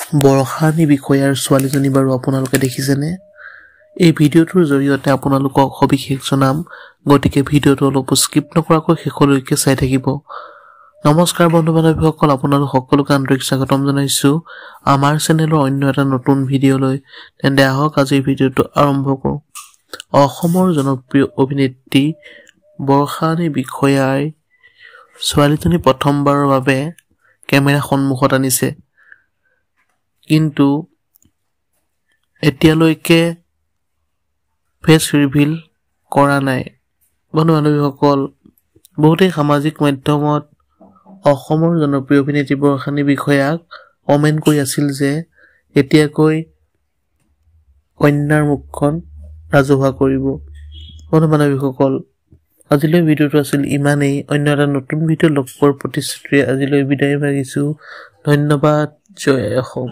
বৰষাৰাণী বিষয়াৰ ছোৱালীজনী বাৰু আপোনালোকে দেখিছেনে? এই ভিডিঅ'টোৰ জৰিয়তে আপোনালোকক সবিশেষ জনাম, গতিকে ভিডিঅ'টো অলপ স্কিপ নকৰাকৈ শেষলৈকে চাই থাকিব। নমস্কাৰ বন্ধু-বান্ধৱীসকল, আপোনালোক সকলোকে আন্তৰিক স্বাগতম জনাইছো আমাৰ চেনেলৰ অন্য এটা নতুন ভিডিঅ'লৈ। তেন্তে আহক আজিৰ ভিডিঅ'টো আৰম্ভ কৰোঁ। অসমৰ জনপ্ৰিয় অভিনেত্ৰী বৰষাৰাণী বিষয়াই ছোৱালীজনী প্ৰথমবাৰৰ বাবে কেমেৰা সন্মুখত আনিছে, কিন্তু এতিয়ালৈকে ফেচ ৰিভিল কৰা নাই। বন্ধু-বান্ধৱীসকল, বহুতেই সামাজিক মাধ্যমত অসমৰ জনপ্ৰিয় অভিনেত্ৰী বৰষাৰাণী বিষয়াক কমেণ্ট কৰি আছিল যে এতিয়াকৈ কন্যাৰ মুখখন ৰাজহুৱা কৰিব। বন্ধু-বান্ধৱীসকল, আজিলৈ ভিডিঅ'টো আছিল ইমানেই। অন্য এটা নতুন ভিডিঅ' লগ পোৱাৰ প্ৰতিশ্ৰুতিৰে আজিলৈ বিদায় মাগিছোঁ। ধন্যবাদ। জয় অসম।